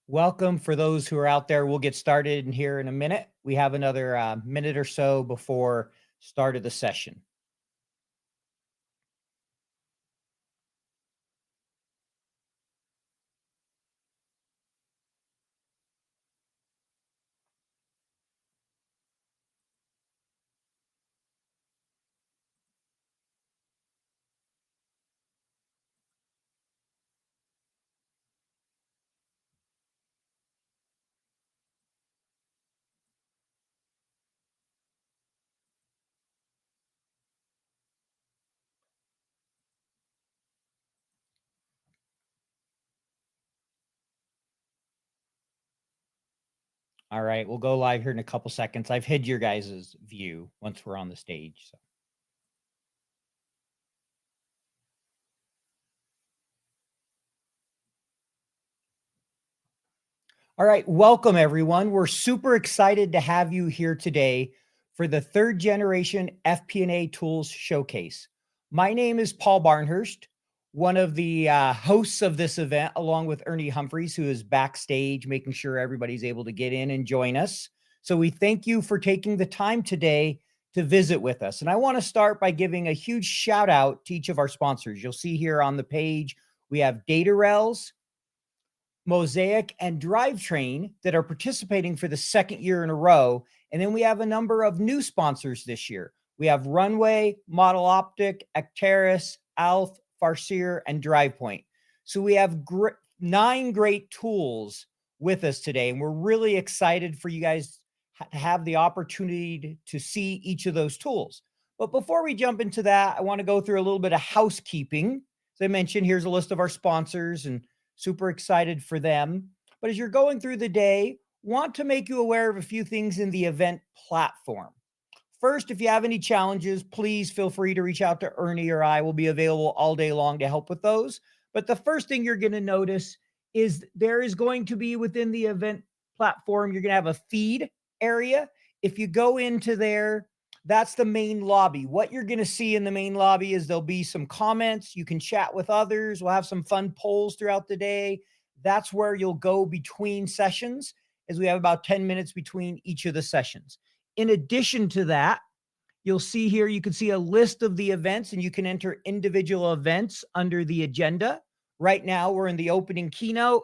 Welcome for those who are out there. We'll get started in here in a minute. We have another minute or so before start of the session. All right, we'll go live here in a couple seconds. I've hid your guys' view once we're on the stage. So. All right, welcome everyone. We're super excited to have you here today for the third generation FP&A tools showcase. My name is Paul Barnhurst, one of the hosts of this event, along with Ernie Humphreys, who is backstage making sure everybody's able to get in and join us. So we thank you for taking the time today to visit with us. And I want to start by giving a huge shout out to each of our sponsors. You'll see here on the page, we have DataRails, Mosaic, and Drivetrain that are participating for the second year in a row. And then we have a number of new sponsors this year. We have Runway, Model Optic, Actaris, Alf, Farseer, and Drivepoint. So we have 9 great tools with us today, and we're really excited for you guys to have the opportunity to see each of those tools. But before we jump into that, I want to go through a little bit of housekeeping. As I mentioned, here's a list of our sponsors and super excited for them. But as you're going through the day, want to make you aware of a few things in the event platform. First, if you have any challenges, please feel free to reach out to Ernie or I. Will be available all day long to help with those. But the first thing you're going to notice is there is going to be within the event platform, you're going to have a feed area. If you go into there, that's the main lobby. What you're going to see in the main lobby is there'll be some comments. You can chat with others. We'll have some fun polls throughout the day. That's where you'll go between sessions, as we have about 10 minutes between each of the sessions. In addition to that, you'll see here, you can see a list of the events, and you can enter individual events under the agenda. Right now, we're in the opening keynote.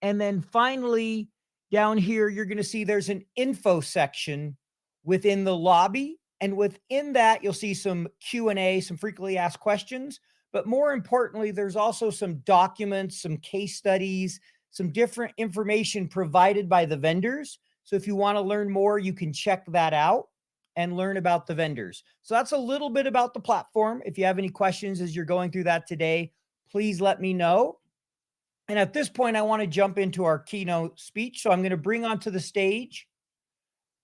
And then finally, down here, you're going to see there's an info section within the lobby. And within that, you'll see some Q&A, some frequently asked questions. But more importantly, there's also some documents, some case studies, some different information provided by the vendors. So if you want to learn more, you can check that out and learn about the vendors. So that's a little bit about the platform. If you have any questions as you're going through that today, please let me know. And at this point, I want to jump into our keynote speech. So I'm going to bring onto the stage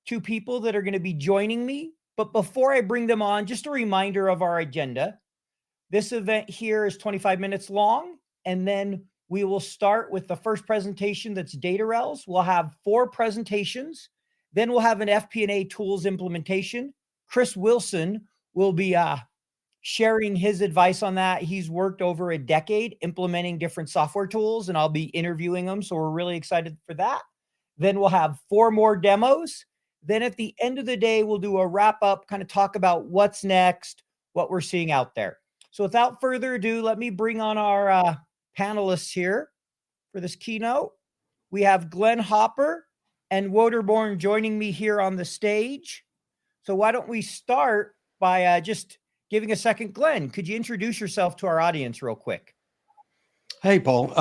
2 people that are going to be joining me. But before I bring them on, just a reminder of our agenda. This event here is 25 minutes long, and then we will start with the first presentation, that's DataRails. We'll have 4 presentations. Then we'll have an FP&A tools implementation. Chris Wilson will be sharing his advice on that. He's worked over a decade implementing different software tools, and I'll be interviewing them. So we're really excited for that. Then we'll have 4 more demos. Then at the end of the day, we'll do a wrap up, kind of talk about what's next, what we're seeing out there. So without further ado, let me bring on our panelists here for this keynote. We have Glenn Hopper and Wouter Born joining me here on the stage. So why don't we start by just giving a second. Glenn, could you introduce yourself to our audience real quick? Hey, Paul.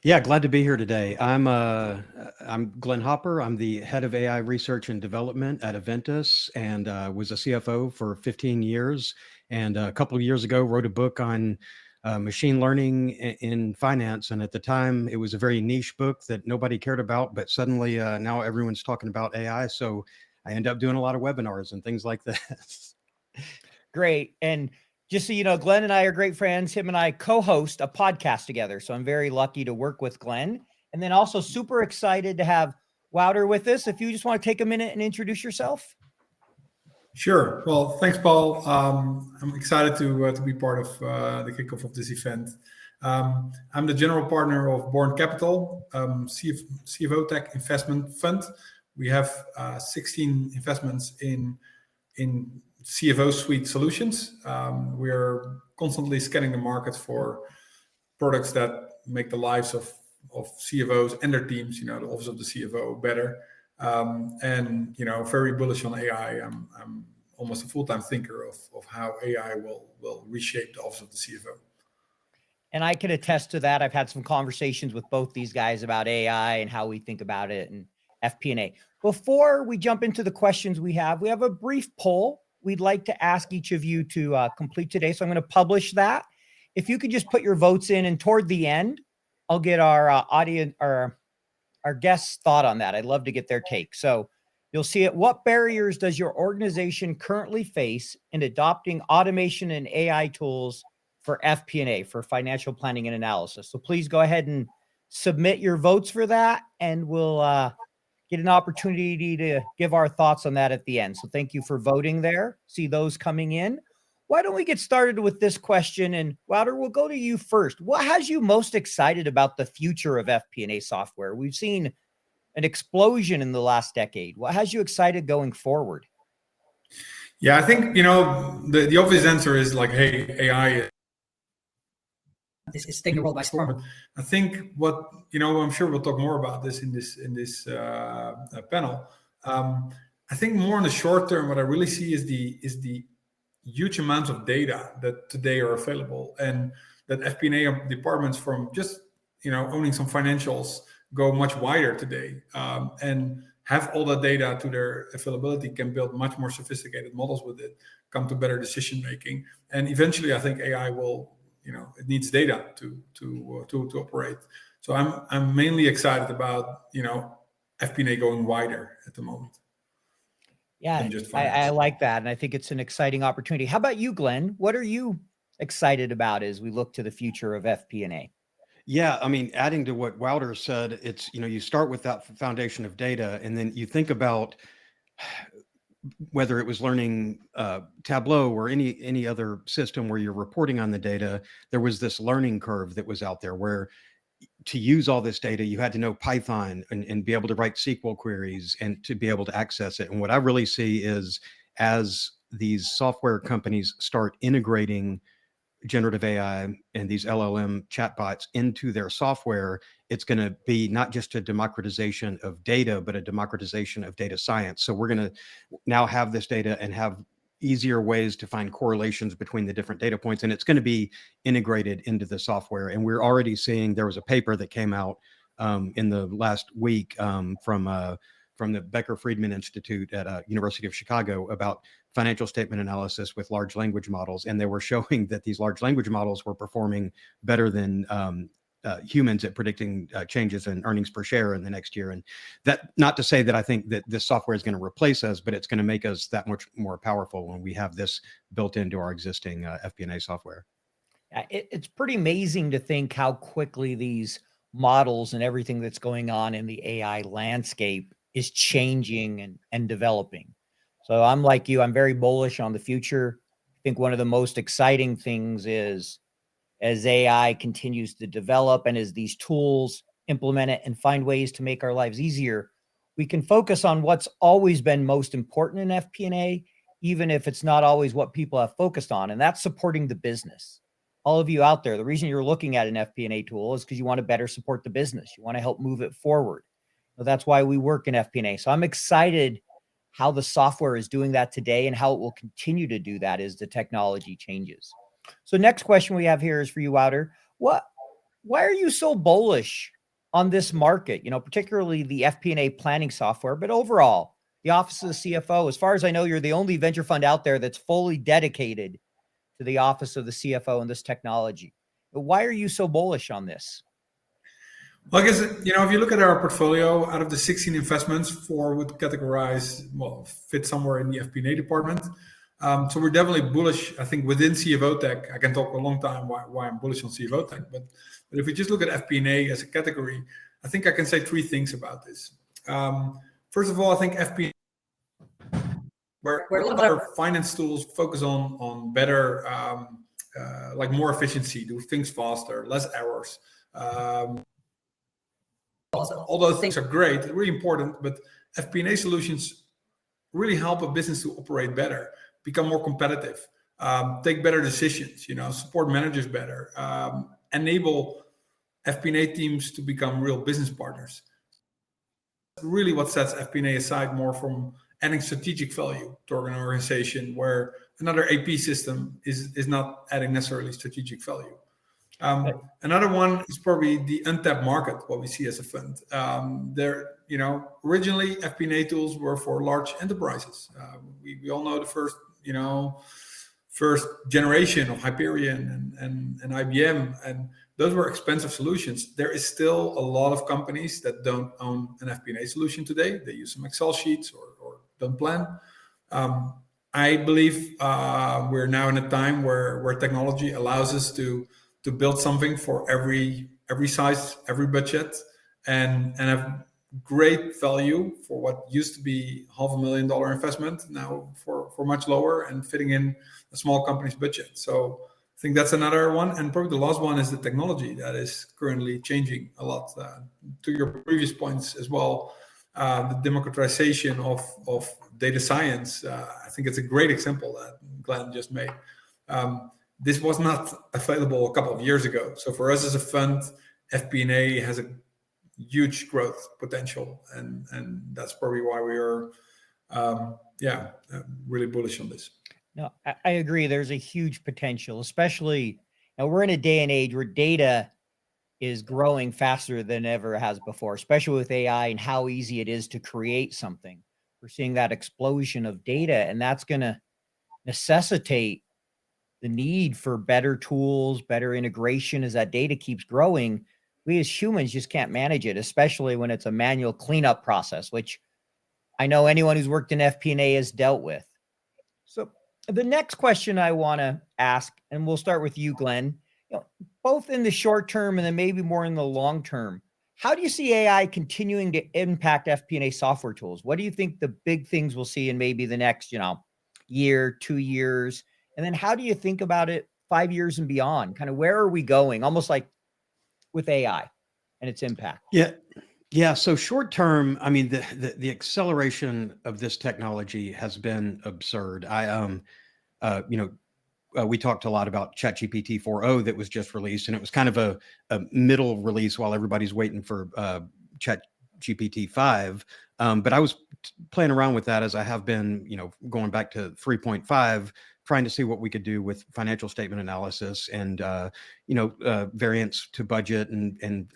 Yeah, glad to be here today. I'm Glenn Hopper. I'm the head of AI research and development at Aventus, and was a CFO for 15 years. And a couple of years ago, wrote a book on machine learning in finance. And at the time, it was a very niche book that nobody cared about. But suddenly, now everyone's talking about AI. So I end up doing a lot of webinars and things like that. Great. And just so you know, Glenn and I are great friends. Him and I co-host a podcast together. So I'm very lucky to work with Glenn. And then also super excited to have Wouter with us. If you just want to take a minute and introduce yourself. Sure. Well, thanks, Paul. I'm excited to be part of the kickoff of this event. I'm the general partner of Bourne Capital, CFO Tech Investment Fund. We have 16 investments in CFO suite solutions. We are constantly scanning the market for products that make the lives of CFOs and their teams, the office of the CFO, better. And very bullish on AI. I'm almost a full-time thinker of how AI will reshape the office of the CFO. And I can attest to that. I've had some conversations with both these guys about AI and how we think about it and FP&A. Before we jump into the questions we have a brief poll we'd like to ask each of you to complete today. So I'm going to publish that. If you could just put your votes in, and toward the end, I'll get our audience, our guests' thought on that. I'd love to get their take. So you'll see it. What barriers does your organization currently face in adopting automation and AI tools for FP&A, for financial planning and analysis? So please go ahead and submit your votes for that, and we'll get an opportunity to give our thoughts on that at the end. So thank you for voting there. See those coming in. Why don't we get started with this question? And Wouter, we'll go to you first. What has you most excited about the future of FP&A software? We've seen an explosion in the last decade. What has you excited going forward? Yeah, I think, the obvious answer is like, hey, AI is taking the world by storm. I think I'm sure we'll talk more about this in this panel. I think more in the short term, what I really see is the huge amounts of data that today are available, and that FP&A departments, from just owning some financials, go much wider today, and have all that data to their availability, can build much more sophisticated models with it, come to better decision making, and eventually I think AI will, it needs data to operate. So I'm mainly excited about FP&A going wider at the moment. Yeah, I like that. And I think it's an exciting opportunity. How about you, Glenn? What are you excited about as we look to the future of FP&A? Yeah, I mean, adding to what Wouter said, it's, you start with that foundation of data, and then you think about whether it was learning Tableau or any other system where you're reporting on the data. There was this learning curve that was out there where, to use all this data, you had to know Python and be able to write SQL queries and to be able to access it. And what I really see is, as these software companies start integrating generative AI and these LLM chatbots into their software, it's going to be not just a democratization of data, but a democratization of data science. So we're going to now have this data and have easier ways to find correlations between the different data points, and it's going to be integrated into the software. And we're already seeing, there was a paper that came out in the last week from the Becker-Friedman Institute at University of Chicago about financial statement analysis with large language models. And they were showing that these large language models were performing better than humans at predicting changes in earnings per share in the next year. And that, not to say that I think that this software is going to replace us, but it's going to make us that much more powerful when we have this built into our existing FP&A software. It's pretty amazing to think how quickly these models and everything that's going on in the AI landscape is changing and developing. So I'm like you, I'm very bullish on the future. I think one of the most exciting things is, as AI continues to develop and as these tools implement it and find ways to make our lives easier, we can focus on what's always been most important in FP&A, even if it's not always what people have focused on, and that's supporting the business. All of you out there, the reason you're looking at an FP&A tool is because you want to better support the business. You want to help move it forward. So that's why we work in FP&A. So I'm excited how the software is doing that today and how it will continue to do that as the technology changes. So next question we have here is for you, Wouter. Why are you so bullish on this market? Particularly the FP&A planning software, but overall, the Office of the CFO. As far as I know, you're the only venture fund out there that's fully dedicated to the Office of the CFO and this technology. But why are you so bullish on this? Well, I guess, if you look at our portfolio, out of the 16 investments, 4 would categorize, fit somewhere in the FP&A department. So we're definitely bullish. I think within CFO Tech, I can talk a long time why I'm bullish on CFO Tech. But if we just look at FP&A as a category, I think I can say 3 things about this. First of all, I think FP&A, where a lot of our finance tools focus on better like more efficiency, do things faster, less errors. All those things are great, really important, but FP&A solutions really help a business to operate better, become more competitive, take better decisions, support managers better, enable FP&A teams to become real business partners. Really what sets FP&A aside more from adding strategic value to an organization, where another AP system is not adding necessarily strategic value. Another one is probably the untapped market, what we see as a fund. Originally FP&A tools were for large enterprises. We all know the first generation of Hyperion and IBM, and those were expensive solutions. There is still a lot of companies that don't own an FP&A solution today. They use some Excel sheets or don't plan. I believe we're now in a time where technology allows us to build something for every size, every budget, and have great value for what used to be $500,000 investment, now for much lower and fitting in a small company's budget. So I think that's another one. And probably the last one is the technology that is currently changing a lot. To your previous points as well, the democratization of data science, I think it's a great example that Glenn just made. This was not available a couple of years ago. So for us as a fund, FP&A has a huge growth potential, and that's probably why we are really bullish on this. No, I agree. There's a huge potential, especially now we're in a day and age where data is growing faster than ever has before, especially with AI and how easy it is to create something. We're seeing that explosion of data, and that's going to necessitate the need for better tools, better integration. As that data keeps growing, we as humans just can't manage it, especially when it's a manual cleanup process, which I know anyone who's worked in FP&A has dealt with. So the next question I want to ask, and we'll start with you, Glenn, both in the short term and then maybe more in the long term, how do you see AI continuing to impact FP&A software tools? What do you think the big things we'll see in maybe the next, year, 2 years? And then how do you think about it 5 years and beyond? Kind of where are we going? Almost like with AI and its impact. Yeah. So short term, I mean, the acceleration of this technology has been absurd. We talked a lot about ChatGPT 4.0 that was just released, and it was kind of a middle release while everybody's waiting for ChatGPT 5. But I was playing around with that, as I have been, going back to 3.5, trying to see what we could do with financial statement analysis and, variance to budget and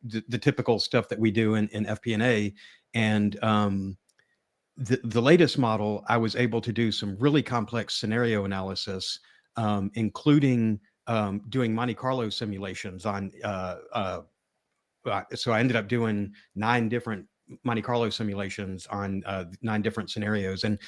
the typical stuff that we do in FP&A. And the latest model, I was able to do some really complex scenario analysis, including doing Monte Carlo simulations on. So I ended up doing 9 different Monte Carlo simulations on 9 different scenarios. And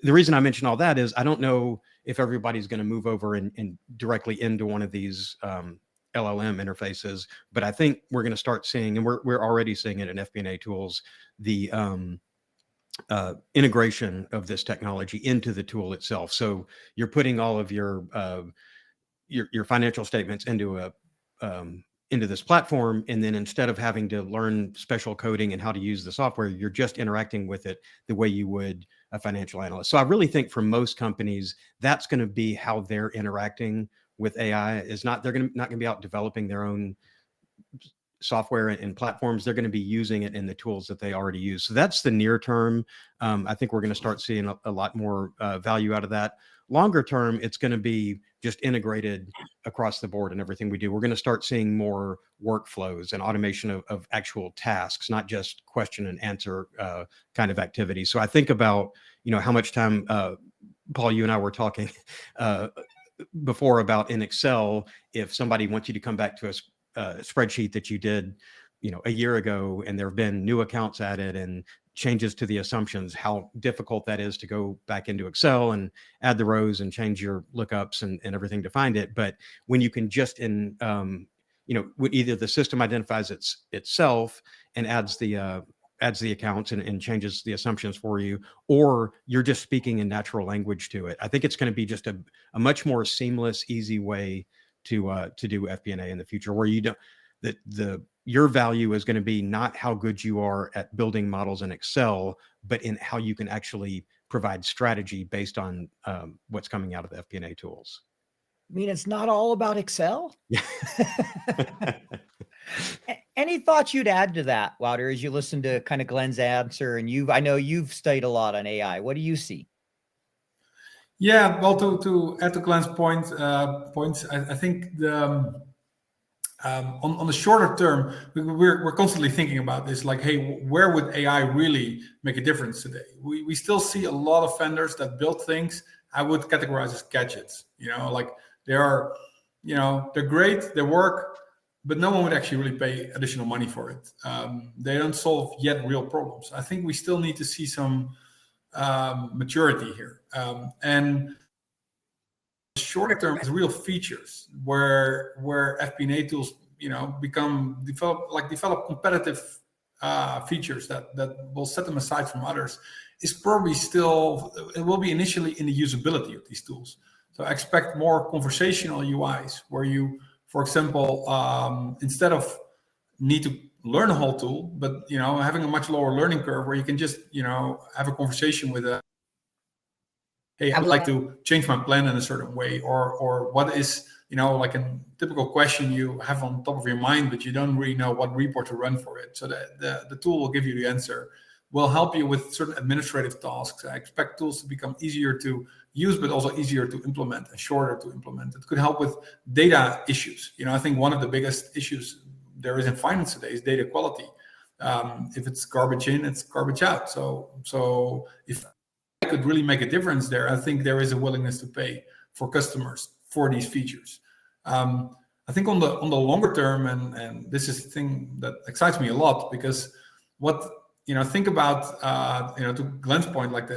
the reason I mention all that is I don't know if everybody's going to move over and directly into one of these LLM interfaces, but I think we're going to start seeing, and we're already seeing it in FP&A tools, the integration of this technology into the tool itself. So you're putting all of your financial statements into this platform, and then instead of having to learn special coding and how to use the software, you're just interacting with it the way you would a financial analyst. So I really think for most companies, that's going to be how they're interacting with AI. Is not they're not going to be out developing their own software and platforms. They're going to be using it in the tools that they already use. So that's the near term. I think we're going to start seeing a lot more value out of that. Longer term, it's going to be just integrated across the board in everything we do. We're going to start seeing more workflows and automation of actual tasks, not just question and answer kind of activities. So I think about, how much time, Paul, you and I were talking before about in Excel, if somebody wants you to come back to a spreadsheet that you did, a year ago, and there have been new accounts added and changes to the assumptions, how difficult that is to go back into Excel and add the rows and change your lookups and everything to find it. But when you can just either the system identifies itself and adds the adds the accounts and changes the assumptions for you, or you're just speaking in natural language to it. I think it's going to be just a much more seamless, easy way to do FP&A in the future, where you don't, your value is going to be not how good you are at building models in Excel, but in how you can actually provide strategy based on what's coming out of the FP&A tools. I mean, it's not all about Excel. Yeah. Any thoughts you'd add to that, Wouter, as you listen to kind of Glenn's answer? And I know you've studied a lot on AI. What do you see? Yeah, well, to add to Glenn's points, I think the on the shorter term, we're constantly thinking about this, like, hey, where would AI really make a difference today? We still see a lot of vendors that build things I would categorize as gadgets. Like they're great, they work, but no one would actually really pay additional money for it. They don't solve yet real problems. I think we still need to see some maturity here. And shorter term is real features where FP&A tools, develop competitive features that will set them aside from others, is probably still, it will be initially in the usability of these tools. So I expect more conversational UIs where you, for example, instead of need to learn a whole tool, but having a much lower learning curve where you can just have a conversation with a, hey, I would like to change my plan in a certain way, or what is like a typical question you have on top of your mind, but you don't really know what report to run for it. So the tool will give you the answer, will help you with certain administrative tasks. I expect tools to become easier to use, but also easier to implement and shorter to implement. It could help with data issues. I think one of the biggest issues there is in finance today is data quality. If it's garbage in, it's garbage out. So if I could really make a difference there, I think there is a willingness to pay for customers for these features. I think on the longer term, and this is the thing that excites me a lot, because think about to Glenn's point, like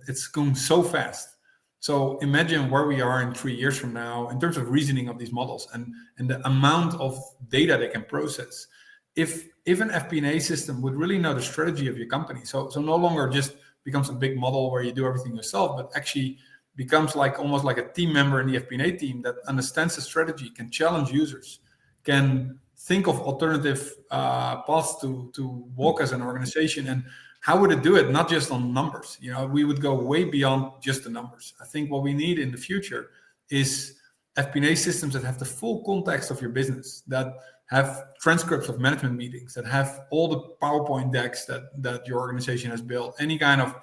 it's going so fast. So imagine where we are in 3 years from now in terms of reasoning of these models and the amount of data they can process. If an FP&A system would really know the strategy of your company, so no longer just becomes a big model where you do everything yourself, but actually becomes like almost like a team member in the FP&A team that understands the strategy, can challenge users, can think of alternative paths to walk as an organization. And how would it do it? Not just on numbers. We would go way beyond just the numbers. I think what we need in the future is FP&A systems that have the full context of your business, that have transcripts of management meetings, that have all the PowerPoint decks that your organization has built, any kind of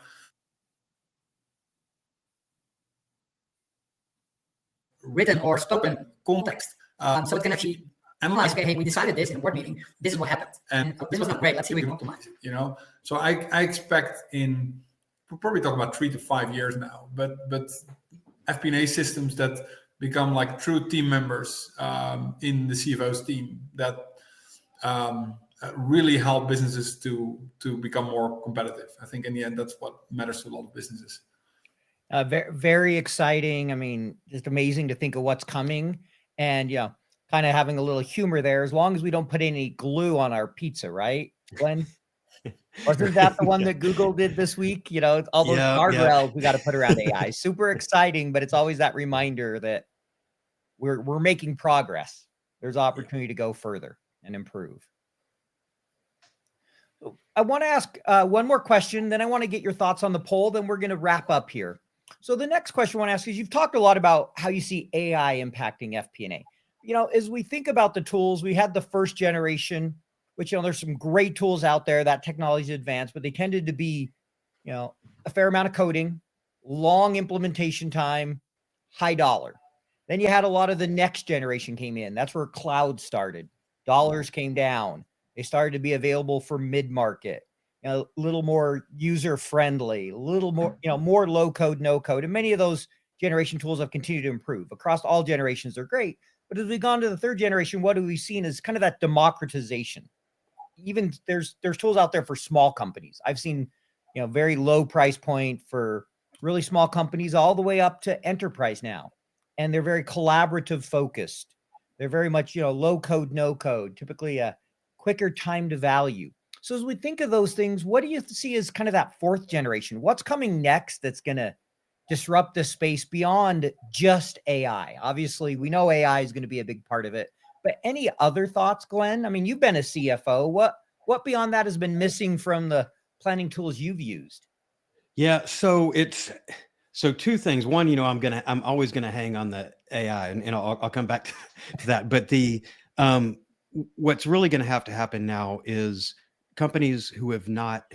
written or spoken context. So it can actually analyze, okay, hey, we decided this in a board meeting, this is what happened. And this was not great, let's see if we can optimize it. So I expect we'll probably talk about 3 to 5 years now, but FP&A systems that become like true team members in the CFO's team that really help businesses to become more competitive. I think in the end, that's what matters to a lot of businesses. Very, very exciting. I mean, just amazing to think of what's coming, and kind of having a little humor there, as long as we don't put any glue on our pizza, right, Glenn? Wasn't that the one that Google did this week? All those guardrails we got to put around AI. Super exciting, but it's always that reminder that we're making progress. There's opportunity to go further and improve. So I want to ask one more question, then I want to get your thoughts on the poll, then we're going to wrap up here. So the next question I want to ask is, you've talked a lot about how you see AI impacting FP&A. As we think about the tools, we had the first generation, which, there's some great tools out there, that technology is advanced, but they tended to be, a fair amount of coding, long implementation time, high dollar. Then you had a lot of the next generation came in. That's where cloud started. Dollars came down. They started to be available for mid-market, a little more user-friendly, a little more, more low code, no code. And many of those generation tools have continued to improve. Across all generations, they're great. But as we've gone to the third generation, what have we seen is kind of that democratization. Even there's tools out there for small companies. I've seen, very low price point for really small companies all the way up to enterprise now. And they're very collaborative focused. They're very much, low code, no code, typically a quicker time to value. So as we think of those things, what do you see as kind of that fourth generation? What's coming next that's going to disrupt this space beyond just AI? Obviously, we know AI is going to be a big part of it, but any other thoughts, Glenn? I mean, you've been a CFO. What beyond that has been missing from the planning tools you've used? Yeah, so two things. One, I'm always gonna hang on the AI, and I'll come back to that. But what's really gonna have to happen now is companies who have not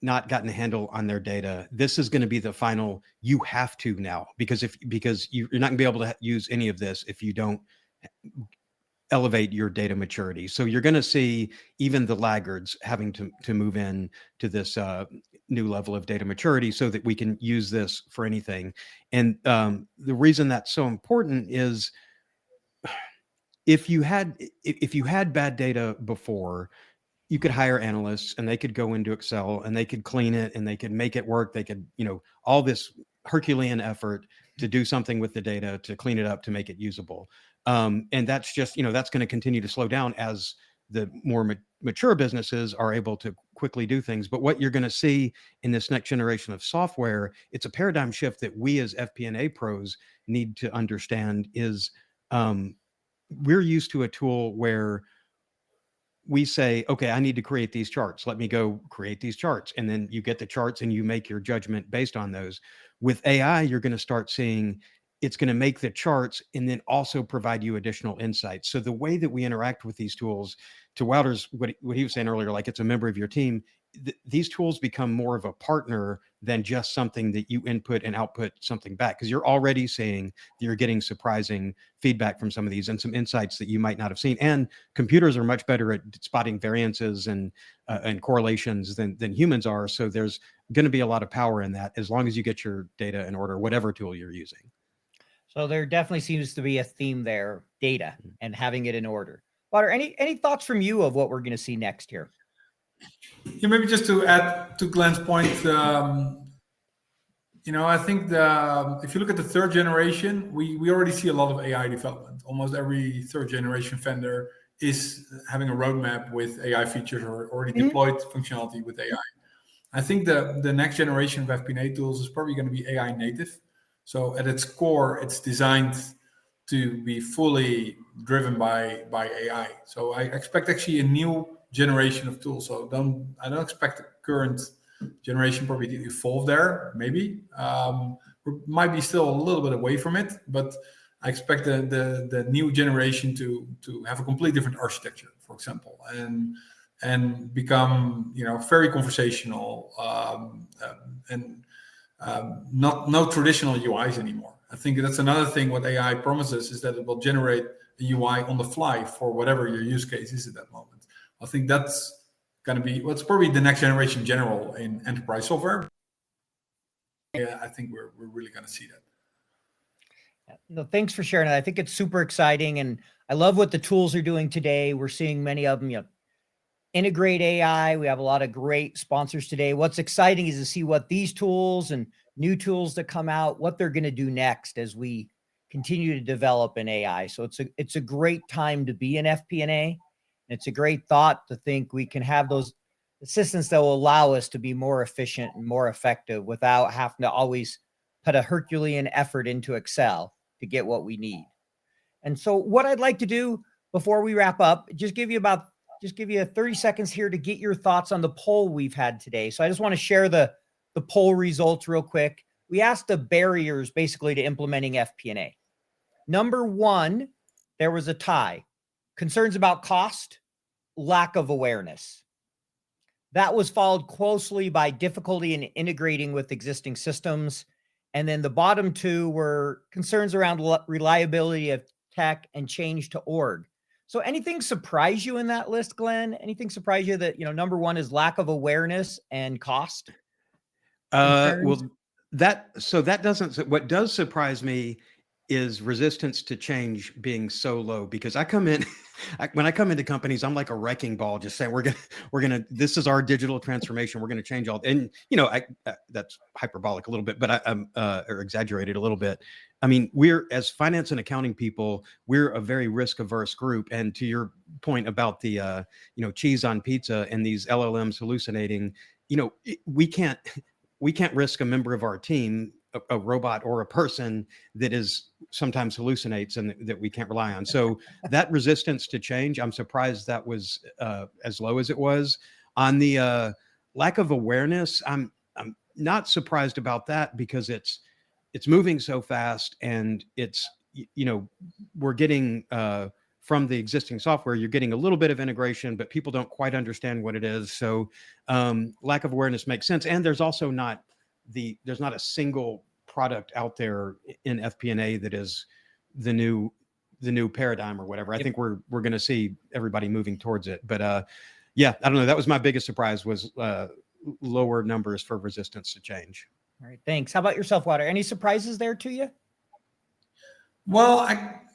gotten a handle on their data. This is going to be the final. You have to now, because you're not gonna be able to use any of this if you don't elevate your data maturity. So you're going to see even the laggards having to move in to this new level of data maturity so that we can use this for anything. And the reason that's so important is if you had bad data before, you could hire analysts and they could go into Excel and they could clean it and they could make it work. They could, all this Herculean effort to do something with the data, to clean it up, to make it usable. And that's just, that's going to continue to slow down as the more mature businesses are able to quickly do things. But what you're going to see in this next generation of software, it's a paradigm shift that we as FP&A pros need to understand is we're used to a tool where we say, okay, I need to create these charts. Let me go create these charts. And then you get the charts and you make your judgment based on those. With AI, you're going to start seeing it's going to make the charts and then also provide you additional insights. So the way that we interact with these tools, to Wouter's, what he was saying earlier, like it's a member of your team, these tools become more of a partner than just something that you input and output something back, because you're already seeing that you're getting surprising feedback from some of these and some insights that you might not have seen. And computers are much better at spotting variances and correlations than humans are. So there's going to be a lot of power in that as long as you get your data in order, whatever tool you're using. So there definitely seems to be a theme there, data and having it in order. Wouter, any thoughts from you of what we're going to see next here? Yeah, maybe just to add to Glenn's point, I think if you look at the third generation, we already see a lot of AI development. Almost every third generation vendor is having a roadmap with AI features or already deployed functionality with AI. I think the next generation of FP&A tools is probably going to be AI native. So at its core, it's designed to be fully driven by AI. So I expect actually a new generation of tools. So I don't expect the current generation probably to evolve there. Maybe we might be still a little bit away from it, but I expect the new generation to have a completely different architecture, for example, and become very conversational and no traditional UIs anymore. I think that's another thing. What AI promises is that it will generate a UI on the fly for whatever your use case is at that moment. I think that's going to be what's probably the next generation general in enterprise software. Yeah, I think we're really going to see that. No, thanks for sharing that. I think it's super exciting, and I love what the tools are doing today. We're seeing many of them, integrate AI. We have a lot of great sponsors today. What's exciting is to see what these tools and new tools that come out, what they're going to do next as we continue to develop in AI. So it's a great time to be in FP&A. It's a great thought to think we can have those assistants that will allow us to be more efficient and more effective without having to always put a Herculean effort into Excel to get what we need. And so what I'd like to do before we wrap up, just give you 30 seconds here to get your thoughts on the poll we've had today. So I just want to share the poll results real quick. We asked the barriers basically to implementing FP&A. Number one, there was a tie. Concerns about cost, lack of awareness. That was followed closely by difficulty in integrating with existing systems. And then the bottom two were concerns around reliability of tech and change to org. So anything surprise you in that list, Glenn? Anything surprise you that, number one is lack of awareness and cost? Well, what does surprise me is resistance to change being so low, because I come in, when I come into companies, I'm like a wrecking ball, just saying, this is our digital transformation. We're going to change all, and that's hyperbolic a little bit, but I'm or exaggerated a little bit. I mean, we're, as finance and accounting people, we're a very risk averse group. And to your point about the, cheese on pizza and these LLMs hallucinating, we can't risk a member of our team, a robot or a person that is sometimes hallucinates and that we can't rely on. So that resistance to change, I'm surprised that was as low as it was. On the lack of awareness, I'm not surprised about that, because it's moving so fast, and it's, we're getting from the existing software, you're getting a little bit of integration, but people don't quite understand what it is. So lack of awareness makes sense. And there's also there's not a single product out there in FP&A that is the new paradigm or whatever. I think we're going to see everybody moving towards it. But yeah, I don't know. That was my biggest surprise, was lower numbers for resistance to change. All right, thanks. How about yourself, Wouter? Any surprises there to you? Well,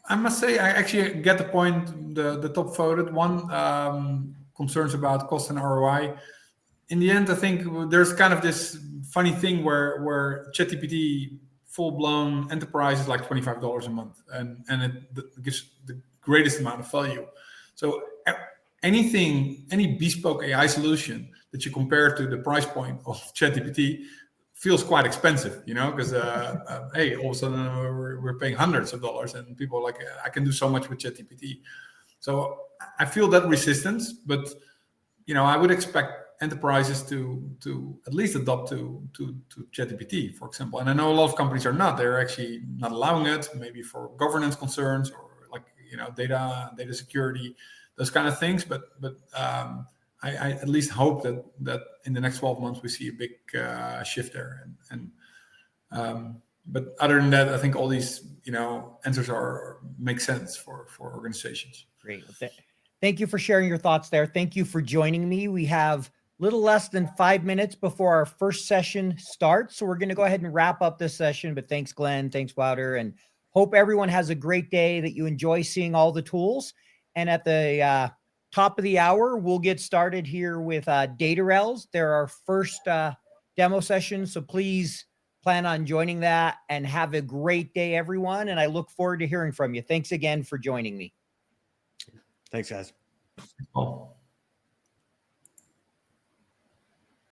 I must say, I actually get the point. The top voted one, concerns about cost and ROI. In the end, I think there's kind of this funny thing where ChatGPT full-blown enterprise is like $25 a month, and it gives the greatest amount of value. So any bespoke AI solution that you compare to the price point of ChatGPT feels quite expensive, because hey, all of a sudden we're paying hundreds of dollars, and people are like, I can do so much with ChatGPT. So I feel that resistance, but I would expect enterprises to at least adopt to ChatGPT, for example. And I know a lot of companies are not. They're actually not allowing it, maybe for governance concerns, or like data security, those kind of things. But I at least hope that in the next 12 months we see a big shift there. But other than that, I think all these answers make sense for organizations. Great. Thank you for sharing your thoughts there. Thank you for joining me. We have little less than 5 minutes before our first session starts. So we're going to go ahead and wrap up this session, but thanks, Glenn. Thanks, Wouter. And hope everyone has a great day, that you enjoy seeing all the tools. And at the top of the hour, we'll get started here with DataRails. They're our first demo session. So please plan on joining that, and have a great day, everyone. And I look forward to hearing from you. Thanks again for joining me. Thanks, guys. Oh.